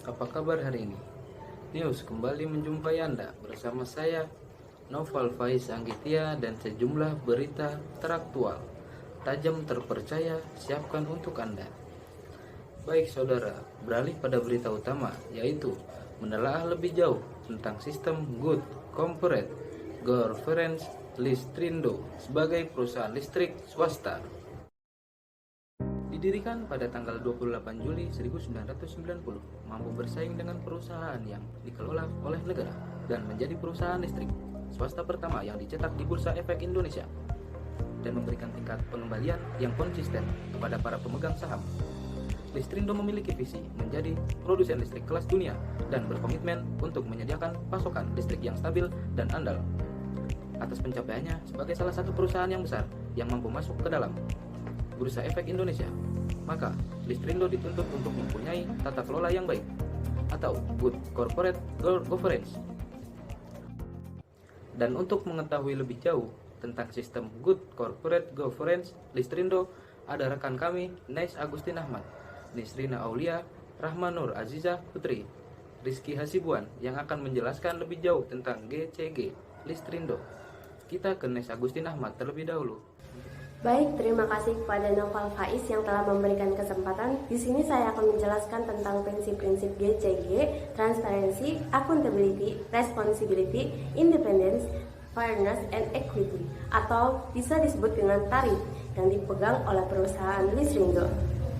apa kabar hari ini? News kembali menjumpai Anda bersama saya, Noval Faiz Anggitia, dan sejumlah berita teraktual, tajam terpercaya, siapkan untuk Anda. Baik saudara, beralih pada berita utama, yaitu menelaah lebih jauh tentang sistem Good Corporate Governance Listrindo sebagai perusahaan listrik swasta. Didirikan pada tanggal 28 Juli 1990, mampu bersaing dengan perusahaan yang dikelola oleh negara dan menjadi perusahaan listrik swasta pertama yang dicetak di Bursa Efek Indonesia dan memberikan tingkat pengembalian yang konsisten kepada para pemegang saham. Listrindo memiliki visi menjadi produsen listrik kelas dunia dan berkomitmen untuk menyediakan pasokan listrik yang stabil dan andal. Atas pencapaiannya sebagai salah satu perusahaan yang besar yang mampu masuk ke dalam Bursa Efek Indonesia, maka Listrindo dituntut untuk mempunyai tata kelola yang baik atau Good Corporate Governance. Dan untuk mengetahui lebih jauh tentang sistem Good Corporate Governance Listrindo, ada rekan kami Nais Agustin Ahmad, Nisrina Aulia, Rahmanur Aziza Putri, Rizky Hasibuan yang akan menjelaskan lebih jauh tentang GCG Listrindo. Kita ke Nais Agustin Ahmad terlebih dahulu. Baik, terima kasih kepada Noval Faiz yang telah memberikan kesempatan. Di sini saya akan menjelaskan tentang prinsip-prinsip GCG, transparency, accountability, responsibility, independence, fairness, and equity, atau bisa disebut dengan tarif yang dipegang oleh perusahaan Listrindo.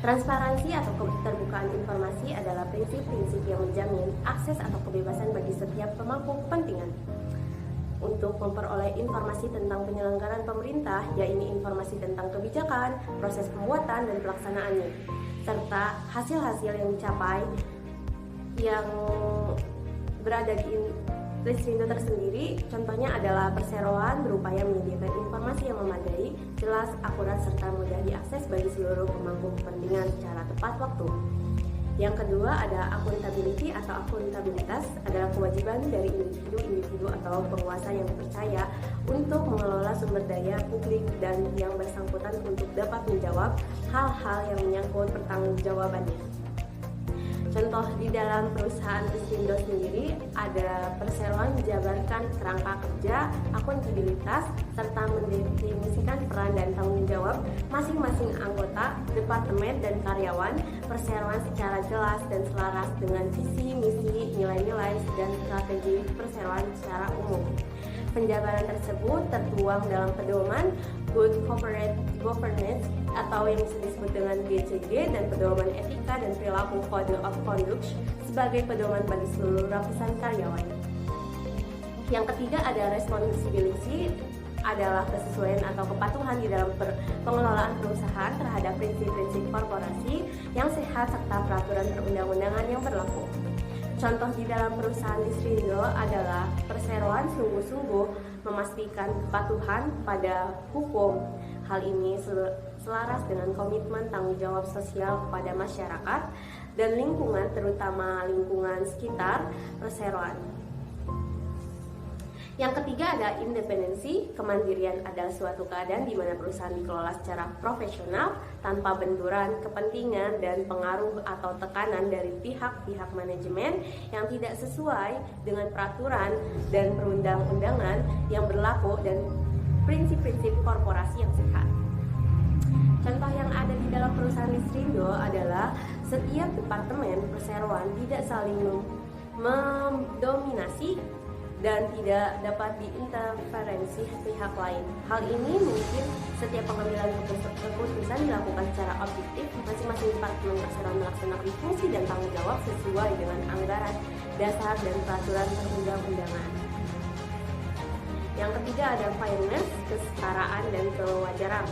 Transparansi atau keterbukaan informasi adalah prinsip-prinsip yang menjamin akses atau kebebasan bagi setiap pemangku kepentingan untuk memperoleh informasi tentang penyelenggaraan pemerintah, yaitu informasi tentang kebijakan, proses pembuatan dan pelaksanaannya, serta hasil-hasil yang dicapai yang berada di Listrindo tersendiri. Contohnya adalah perseroan berupaya menyediakan informasi yang memadai, jelas, akurat, serta mudah diakses bagi seluruh pemangku kepentingan secara tepat waktu. Yang kedua ada accountability atau akuntabilitas, adalah kewajiban dari individu atau penguasa yang dipercaya untuk mengelola sumber daya publik dan yang bersangkutan untuk dapat menjawab hal-hal yang menyangkut pertanggungjawabannya. Contoh di dalam perusahaan Listrindo sendiri ada perseroan menjabarkan kerangka kerja, akuntabilitas, serta mendefinisikan peran dan tanggung jawab masing-masing anggota, departemen, dan karyawan perseroan secara jelas dan selaras dengan visi, misi, nilai-nilai, dan strategi perseroan secara umum. Penjabaran tersebut tertuang dalam pedoman Good Corporate Governance atau yang disebut dengan GCG dan pedoman etika dan perilaku Code of Conduct sebagai pedoman bagi seluruh lapisan karyawan. Yang ketiga ada responsibility, adalah kesesuaian atau kepatuhan di dalam pengelolaan perusahaan terhadap prinsip-prinsip korporasi yang sehat serta peraturan perundang-undangan yang berlaku. Contoh di dalam perusahaan Listrindo adalah perseroan sungguh-sungguh memastikan kepatuhan pada hukum. Hal ini selaras dengan komitmen tanggung jawab sosial kepada masyarakat dan lingkungan, terutama lingkungan sekitar perseroan. Yang ketiga ada independensi. Kemandirian adalah suatu keadaan di mana perusahaan dikelola secara profesional tanpa benturan kepentingan dan pengaruh atau tekanan dari pihak-pihak manajemen yang tidak sesuai dengan peraturan dan perundang-undangan yang berlaku dan prinsip-prinsip korporasi yang sehat. Contoh yang ada di dalam perusahaan Listrindo adalah setiap departemen perseroan tidak saling mendominasi dan tidak dapat diinterferensi pihak lain. Hal ini mungkin setiap pengambilan keputusan dilakukan secara objektif, masing-masing departemen perseroan melaksanakan fungsi dan tanggung jawab sesuai dengan anggaran dasar dan peraturan perundang-undangan. Yang ketiga ada fairness, kesetaraan dan kewajaran,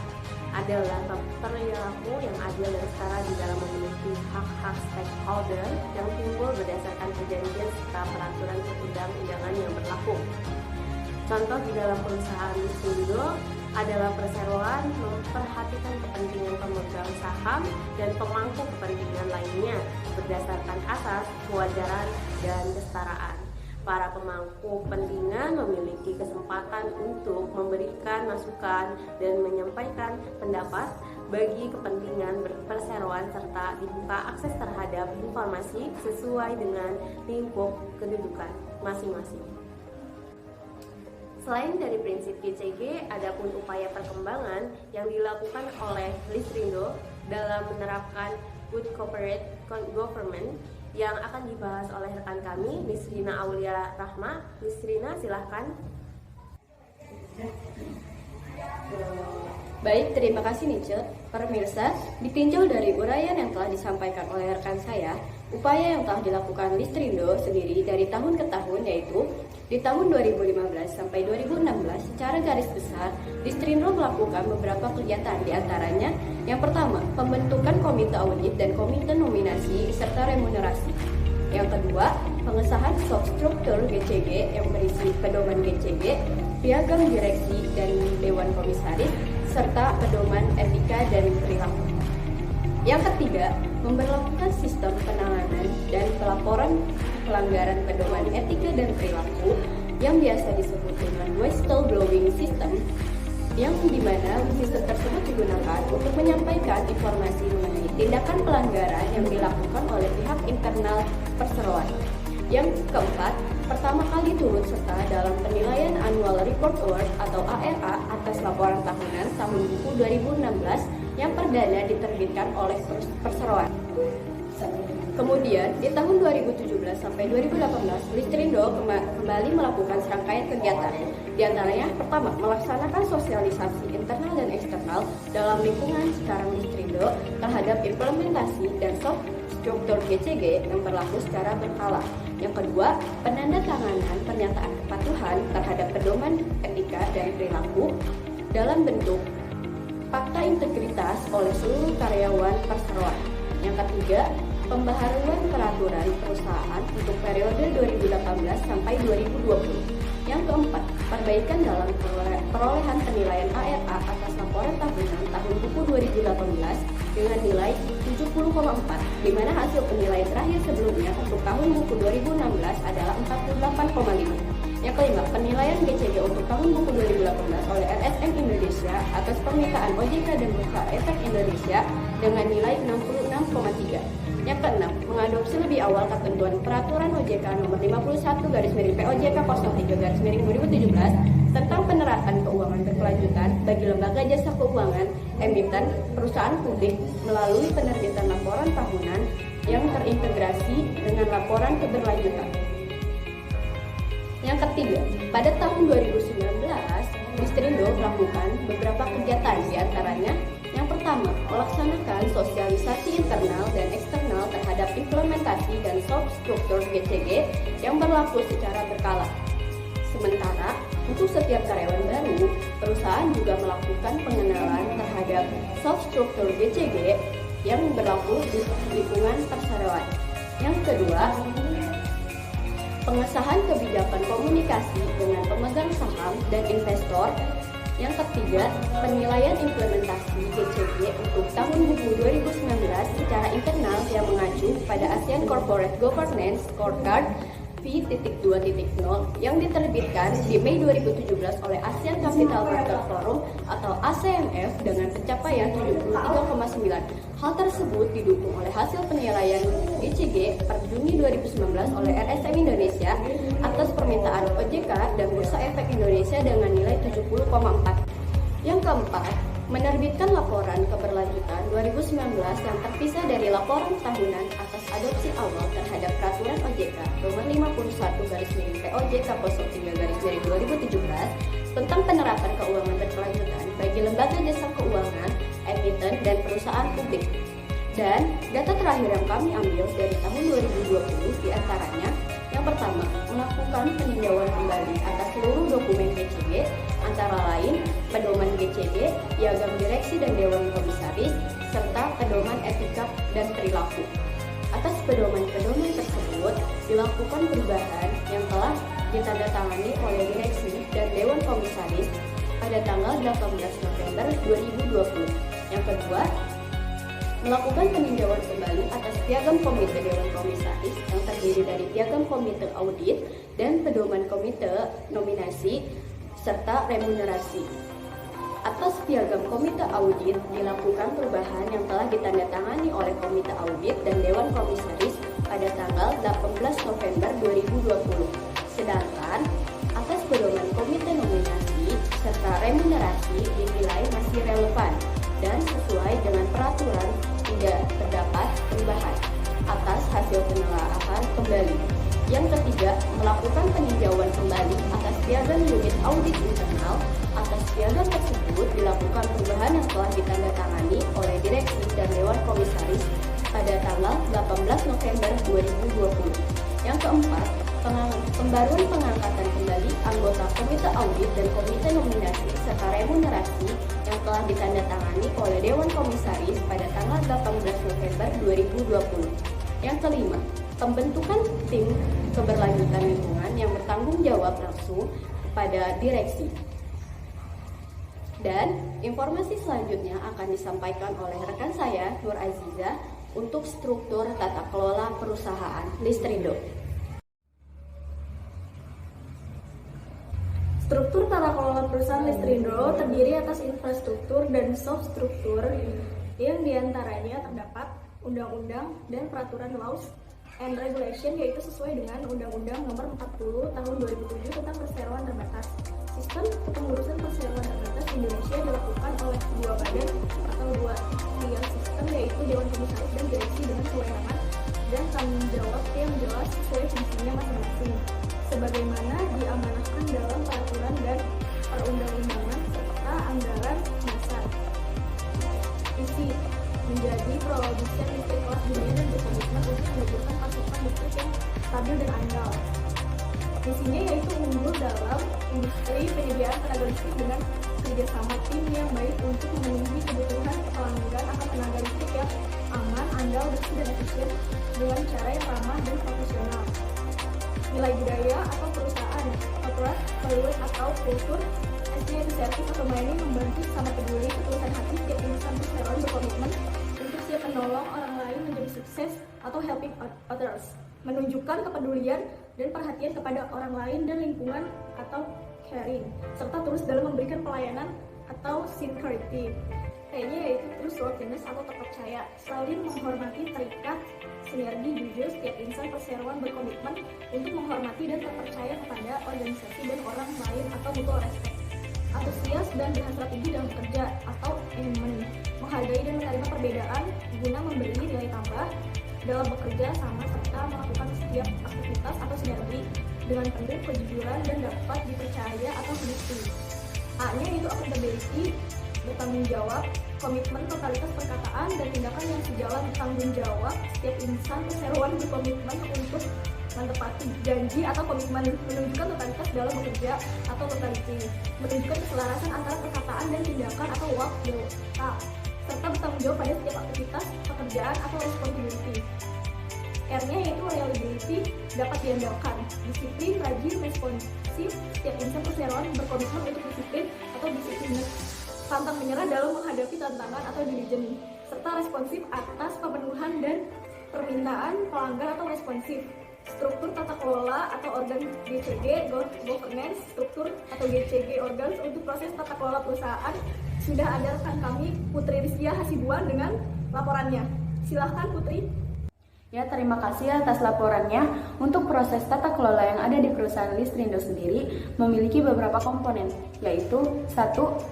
adalah perilaku yang adil dan setara di dalam memiliki hak-hak stakeholder yang timbul berdasarkan perjanjian serta peraturan perundang-undangan yang berlaku. Contoh di dalam perusahaan Listrindo adalah perseroan memperhatikan kepentingan pemegang saham dan pemangku kepentingan lainnya berdasarkan asas kewajaran dan kesetaraan. Para pemangku kepentingan memiliki kesempatan untuk memberikan masukan dan menyampaikan pendapat bagi kepentingan perseroan serta dibuka akses terhadap informasi sesuai dengan lingkup kedudukan masing-masing. Selain dari prinsip GCG, ada pun upaya perkembangan yang dilakukan oleh Listrindo dalam menerapkan Good Corporate Government yang akan dibahas oleh rekan kami, Nisrina Aulia Rahma. Nisrina, silahkan. Baik, terima kasih Nice. Pemirsa, ditinjau dari uraian yang telah disampaikan oleh rekan saya, upaya yang telah dilakukan Listrindo sendiri dari tahun ke tahun, yaitu di tahun 2015 sampai 2016 secara garis besar, Listrindo melakukan beberapa kegiatan, diantaranya yang pertama, pembentukan komite audit dan komite nominasi serta remunerasi. Yang kedua, pengesahan soft structure GCG yang berisi pedoman GCG, piagam direksi dan dewan komisaris, serta pedoman etika dan perilaku. Yang ketiga, memberlakukan sistem penanganan dan pelaporan pelanggaran pedoman etika dan perilaku yang biasa disebut dengan whistleblowing system, yang dimana sistem tersebut digunakan untuk menyampaikan informasi mengenai tindakan pelanggaran yang dilakukan oleh pihak internal perseroan. Yang keempat, pertama kali turut serta dalam penilaian Annual Report Award atau ARA atas laporan tahunan tahun buku 2016 yang perdana diterbitkan oleh perseroan. Kemudian, di tahun 2017 sampai 2018, Listrindo kembali melakukan serangkaian kegiatan. Di antaranya, pertama, melaksanakan sosialisasi internal dan eksternal dalam lingkungan sekarang Listrindo terhadap implementasi dan soft struktur GCG yang berlaku secara berkala. Yang kedua, penandatanganan pernyataan kepatuhan terhadap pedoman etika dan perilaku dalam bentuk fakta integritas oleh seluruh karyawan perseroan. Yang ketiga, pembaharuan peraturan perusahaan untuk periode 2018 sampai 2020. Yang keempat, perbaikan dalam perolehan penilaian ARA atas laporan tahunan tahun buku 2018 dengan nilai 70,4, di mana hasil penilaian terakhir sebelumnya untuk tahun buku 2016 adalah 48,5. Yang kelima, penilaian GCG untuk tahun buku 2018 oleh RSM Indonesia atas permintaan OJK dan Bursa Efek Indonesia dengan nilai 66,3. Yang keenam, mengadopsi lebih awal ketentuan peraturan OJK nomor 51/POJK 03/2017 tentang penerapan keuangan berkelanjutan bagi lembaga jasa keuangan emiten perusahaan publik melalui penerbitan laporan tahunan yang terintegrasi dengan laporan keberlanjutan. Yang ketiga, pada tahun 2019, Listrindo melakukan beberapa kegiatan, diantaranya yang pertama, melaksanakan sosialisasi internal dan eksternal terhadap implementasi dan soft structure GCG yang berlaku secara berkala. Sementara, untuk setiap karyawan baru, perusahaan juga melakukan pengenalan terhadap soft structure GCG yang berlaku di lingkungan perseroan. Yang kedua, pengesahan kebijakan komunikasi dengan pemegang saham dan investor. Yang ketiga, penilaian implementasi GCG untuk tahun buku 2019 secara internal yang mengacu pada ASEAN Corporate Governance Scorecard V.2.0 yang diterbitkan di Mei 2017 oleh ASEAN Capital Market Forum atau ACMF dengan pencapaian 73,9. Hal tersebut didukung oleh hasil penilaian GCG per Juni 2019 oleh RSM Indonesia atas permintaan OJK dan Bursa Efek Indonesia dengan nilai 70,4. Yang keempat, menerbitkan laporan keberlanjutan 2019 yang terpisah dari laporan tahunan atas adopsi awal terhadap peraturan OJK nomor 51/POJK 03/2017 tentang penerapan keuangan berkelanjutan bagi lembaga jasa keuangan, emiten, dan perusahaan publik. Dan data terakhir yang kami ambil dari tahun 2020 diantaranya yang pertama, melakukan peninjauan kembali atas seluruh dokumen GCG, antara lain pedoman GCG, piagam direksi dan dewan komisaris, serta pedoman etika dan perilaku. Atas pedoman-pedoman tersebut dilakukan perubahan yang telah ditandatangani oleh direksi dan dewan komisaris pada tanggal 18 November 2020. Yang kedua, melakukan peninjauan kembali atas piagam komite dewan komisaris yang terdiri dari piagam komite audit dan pedoman komite nominasi serta remunerasi. Atas piagam Komite Audit dilakukan perubahan yang telah ditandatangani oleh Komite Audit dan Dewan Komisaris pada tanggal 18 November 2020. Sedangkan atas pedoman Komite Nominasi serta Remunerasi dinilai masih relevan dan sesuai dengan peraturan, tidak terdapat perubahan atas hasil penelaahan kembali. Yang ketiga, melakukan peninjauan kembali atas piagam unit audit internal. Atas piagam tersebut dilakukan perubahan yang telah ditandatangani oleh Direksi dan Dewan Komisaris pada tanggal 18 November 2020. Yang keempat, pembaruan pengangkatan kembali anggota Komite Audit dan Komite Nominasi serta Remunerasi yang telah ditandatangani oleh Dewan Komisaris pada tanggal 18 November 2020. Yang kelima, pembentukan tim keberlanjutan lingkungan yang bertanggung jawab langsung kepada direksi. Dan informasi selanjutnya akan disampaikan oleh rekan saya, Nur Aziza, untuk struktur tata kelola perusahaan Listrindo. Struktur tata kelola perusahaan Listrindo terdiri atas infrastruktur dan soft struktur yang diantaranya terdapat undang-undang dan peraturan laws and regulation, yaitu sesuai dengan Undang-Undang Nomor 40 Tahun 2007 tentang perseroan terbatas. Sistem pengurusan perseroan terbatas di Indonesia dilakukan oleh dua badan atau dua tier sistem, yaitu Dewan Komisaris dan Direksi dengan kewenangan dan tanggung jawab yang jelas sesuai fungsinya masing-masing, sebagaimana diamanahkan dalam peraturan dan perundang-undangan serta anggaran dasar. Visi menjadi produsen listrik kelas dunia dan berkomitmen untuk mewujudkan pasokan listrik yang stabil dan andal. Misinya yaitu unggul dalam industri penyediaan tenaga listrik dengan kerjasama tim yang baik untuk memenuhi kebutuhan pelanggan akan tenaga listrik yang aman, andal, bersih, dan efisien dengan cara yang ramah dan profesional. Nilai budaya atau perusahaan, corporate value atau kultur, SDM service atau melayani membantu sama peduli ketulusan hati setiap insan perseroan berkomitmen untuk siap menolong orang lain menjadi sukses atau helping others, menunjukkan kepedulian dan perhatian kepada orang lain dan lingkungan atau caring, serta terus dalam memberikan pelayanan atau sincerity. T-nya yaitu trustworthiness atau terpercaya, selalu menghormati terikat sinergi jujur setiap insan perseroan berkomitmen untuk menghormati dan terpercaya kepada organisasi dan orang lain atau mutual respect. Antusias dan berhasrat tinggi dalam bekerja atau aimment, menghargai dan menerima perbedaan guna memberi nilai tambah dalam bekerja sama serta melakukan setiap aktivitas atau sinergi dengan penuh kejujuran dan dapat dipercaya atau honesty. A-nya yaitu accountability, bertanggung jawab, komitmen, totalitas perkataan dan tindakan yang sejalan bertanggung jawab. Setiap insan perseroan berkomitmen untuk menepati janji atau komitmen, menunjukkan totalitas dalam bekerja atau totality, menunjukkan keselarasan antara perkataan dan tindakan atau walk the talk, serta bertanggung jawab pada setiap aktivitas, pekerjaan atau responsibility. R-nya yaitu reliability, dapat diandalkan, disiplin, rajin, responsif. Setiap insan perseroan berkomitmen untuk disiplin atau disiplin, pantang menyerah dalam menghadapi tantangan atau diligent, serta responsif atas pemenuhan dan permintaan pelanggan atau responsif. Struktur tata kelola atau organ GCG, governance struktur atau GCG organs untuk proses tata kelola perusahaan. Sudah ada rekan kami Putri Rizkia Hasibuan dengan laporannya. Silahkan Putri. Ya, terima kasih atas laporannya. Untuk proses tata kelola yang ada di perusahaan Listrindo sendiri memiliki beberapa komponen, yaitu 1.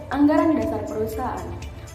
Anggaran dasar perusahaan,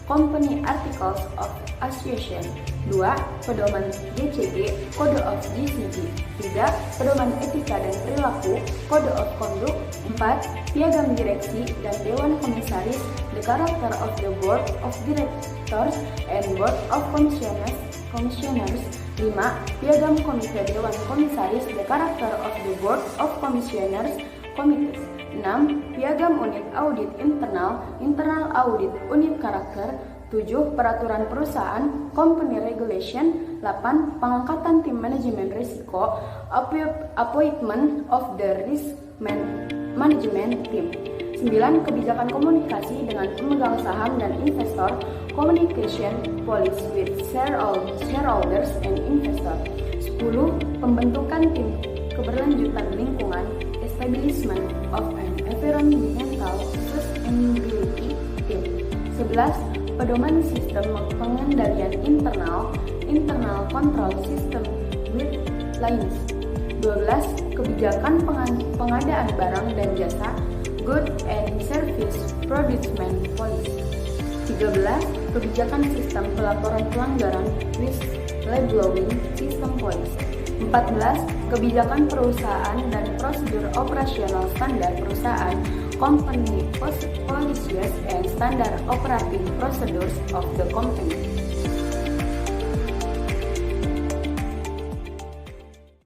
Company Articles of Association, 2. Pedoman GCG, Code of GCG, 3. Pedoman Etika dan Perilaku, Code of Conduct, 4. Piagam Direksi dan Dewan Komisaris, The Character of the Board of Directors and Board of Commissioners, 5. Piagam Komite Dewan Komisaris, The Character of the Board of Commissioners, Committees. 6. Piagam Unit Audit Internal, Internal Audit Unit Karakter. 7. Peraturan Perusahaan, Company Regulation. 8. Pengangkatan Tim Manajemen Risiko, Appointment of the Risk Management Team. 9. Kebijakan komunikasi dengan pemegang saham dan investor, Communication Policy with Shareholders and Investor. 10. Pembentukan tim keberlanjutan lingkungan, Establishment of an Environmental Sustainability Team. 11. Pedoman sistem pengendalian internal control system guidelines. 12. Kebijakan pengadaan barang dan jasa good and service procurement policy. 13. Kebijakan sistem pelaporan pelanggaran whistleblowing system policy. 14. Kebijakan perusahaan dan prosedur operasional standar perusahaan company policies and standard operating procedures of the company.